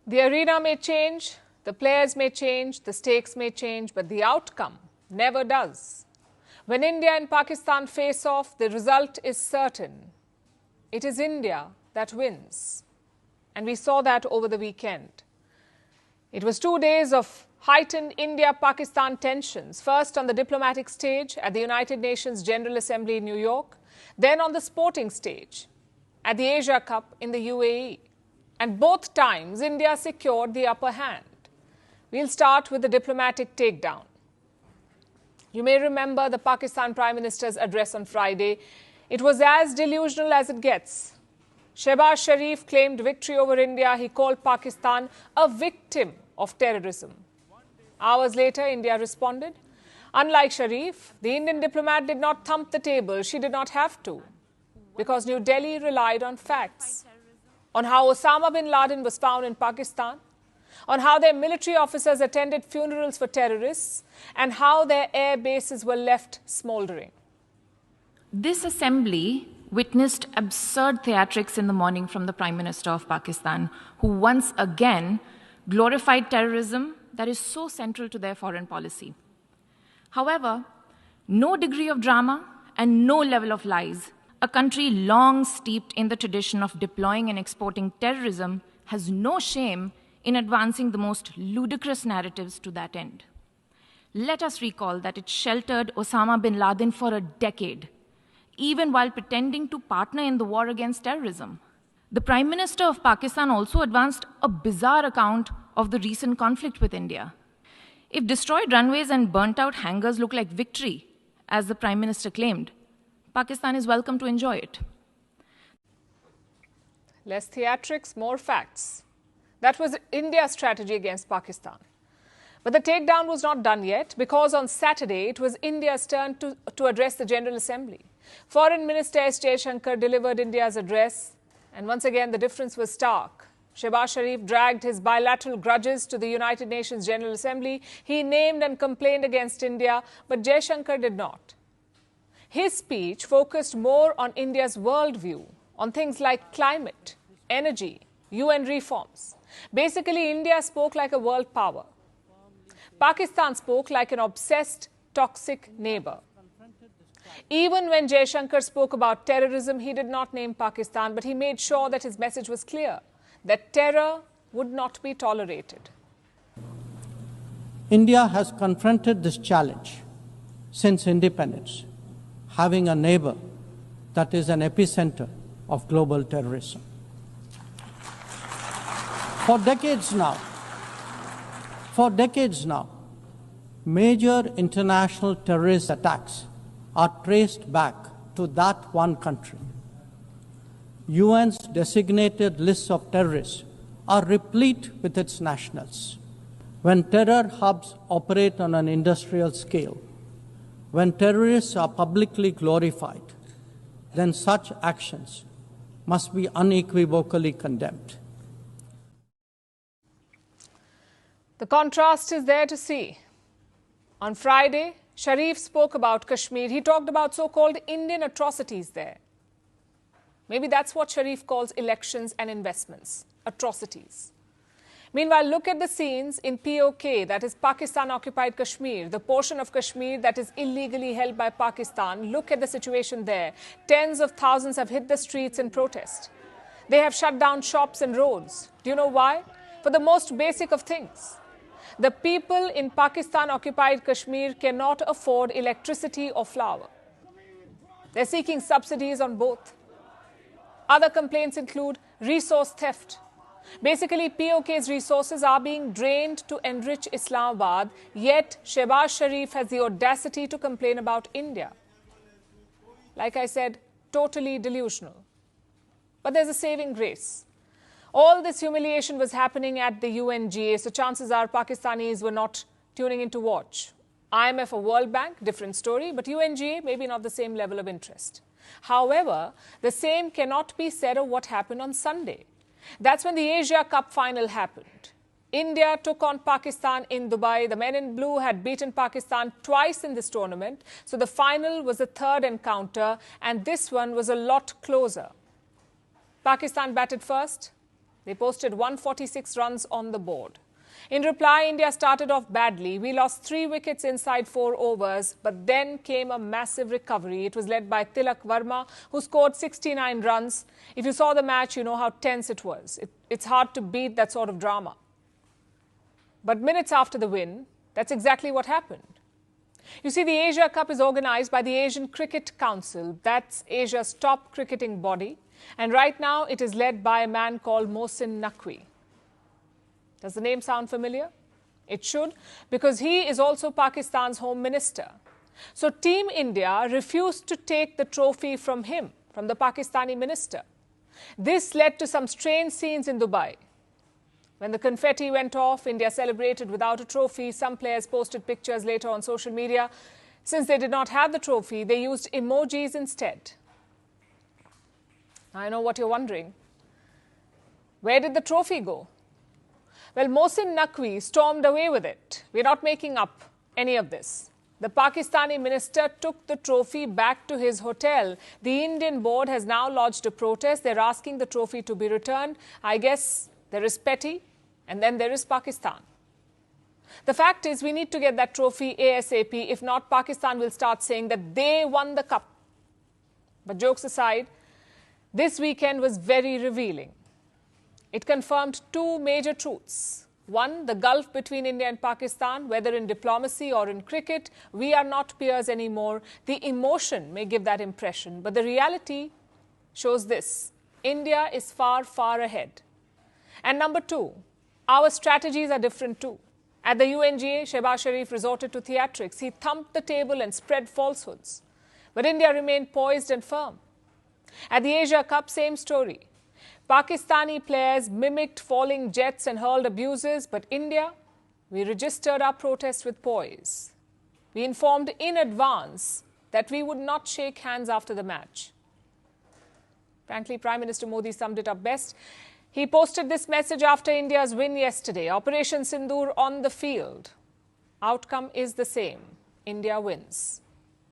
The arena may change, the players may change, the stakes may change, but the outcome never does. When India and Pakistan face off, the result is certain. It is India that wins. And we saw that over the weekend. It was 2 days of heightened India-Pakistan tensions, first on the diplomatic stage at the United Nations General Assembly in New York, then on the sporting stage at the Asia Cup in the UAE. And both times, India secured the upper hand. We'll start with the diplomatic takedown. You may remember the Pakistan Prime Minister's address on Friday. It was as delusional as it gets. Shehbaz Sharif claimed victory over India. He called Pakistan a victim of terrorism. Hours later, India responded. Unlike Sharif, the Indian diplomat did not thump the table. She did not have to, because New Delhi relied on facts. On how Osama bin Laden was found in Pakistan, on how their military officers attended funerals for terrorists, and how their air bases were left smoldering. This assembly witnessed absurd theatrics in the morning from the Prime Minister of Pakistan, who once again glorified terrorism that is so central to their foreign policy. However, no degree of drama and no level of lies. A country long steeped in the tradition of deploying and exporting terrorism has no shame in advancing the most ludicrous narratives to that end. Let us recall that it sheltered Osama bin Laden for a decade, even while pretending to partner in the war against terrorism. The Prime Minister of Pakistan also advanced a bizarre account of the recent conflict with India. If destroyed runways and burnt-out hangars look like victory, as the Prime Minister claimed, Pakistan is welcome to enjoy it. Less theatrics, more facts. That was India's strategy against Pakistan. But the takedown was not done yet, because on Saturday it was India's turn to address the General Assembly. Foreign Minister S. Jaishankar delivered India's address, and once again the difference was stark. Shehbaz Sharif dragged his bilateral grudges to the United Nations General Assembly. He named and complained against India, but Jaishankar did not. His speech focused more on India's worldview, on things like climate, energy, UN reforms. Basically, India spoke like a world power. Pakistan spoke like an obsessed, toxic neighbor. Even when Jaishankar spoke about terrorism, he did not name Pakistan, but he made sure that his message was clear, that terror would not be tolerated. India has confronted this challenge since independence, having a neighbor that is an epicenter of global terrorism. For decades now, major international terrorist attacks are traced back to that one country. UN's designated lists of terrorists are replete with its nationals. When terror hubs operate on an industrial scale, when terrorists are publicly glorified, then such actions must be unequivocally condemned. The contrast is there to see. On Friday, Sharif spoke about Kashmir. He talked about so-called Indian atrocities there. Maybe that's what Sharif calls elections and investments, atrocities. Meanwhile, look at the scenes in POK, that is Pakistan-occupied Kashmir, the portion of Kashmir that is illegally held by Pakistan. Look at the situation there. Tens of thousands have hit the streets in protest. They have shut down shops and roads. Do you know why? For the most basic of things. The people in Pakistan-occupied Kashmir cannot afford electricity or flour. They're seeking subsidies on both. Other complaints include resource theft. Basically, POK's resources are being drained to enrich Islamabad, yet Shehbaz Sharif has the audacity to complain about India. Like I said, totally delusional. But there's a saving grace. All this humiliation was happening at the UNGA, so chances are Pakistanis were not tuning in to watch. IMF or World Bank, different story, but UNGA, maybe not the same level of interest. However, the same cannot be said of what happened on Sunday. That's when the Asia Cup final happened. India took on Pakistan in Dubai. The men in blue had beaten Pakistan twice in this tournament. So the final was the third encounter, and this one was a lot closer. Pakistan batted first. They posted 146 runs on the board. In reply, India started off badly. We lost 3 wickets inside 4 overs, but then came a massive recovery. It was led by Tilak Verma, who scored 69 runs. If you saw the match, you know how tense it was. It's hard to beat that sort of drama. But minutes after the win, that's exactly what happened. You see, the Asia Cup is organised by the Asian Cricket Council. That's Asia's top cricketing body. And right now, it is led by a man called Mohsin Naqvi. Does the name sound familiar? It should, because he is also Pakistan's Home Minister. So Team India refused to take the trophy from him, from the Pakistani minister. This led to some strange scenes in Dubai. When the confetti went off, India celebrated without a trophy. Some players posted pictures later on social media. Since they did not have the trophy, they used emojis instead. I know what you're wondering. Where did the trophy go? Well, Mohsin Naqvi stormed away with it. We're not making up any of this. The Pakistani minister took the trophy back to his hotel. The Indian board has now lodged a protest. They're asking the trophy to be returned. I guess there is petty, and then there is Pakistan. The fact is, we need to get that trophy ASAP. If not, Pakistan will start saying that they won the cup. But jokes aside, this weekend was very revealing. It confirmed 2 major truths. One, the gulf between India and Pakistan, whether in diplomacy or in cricket, we are not peers anymore. The emotion may give that impression, but the reality shows this. India is far, far ahead. And number 2, our strategies are different too. At the UNGA, Shehbaz Sharif resorted to theatrics. He thumped the table and spread falsehoods. But India remained poised and firm. At the Asia Cup, same story. Pakistani players mimicked falling jets and hurled abuses, but India, we registered our protest with poise. We informed in advance that we would not shake hands after the match. Frankly, Prime Minister Modi summed it up best. He posted this message after India's win yesterday. Operation Sindoor on the field. Outcome is the same. India wins.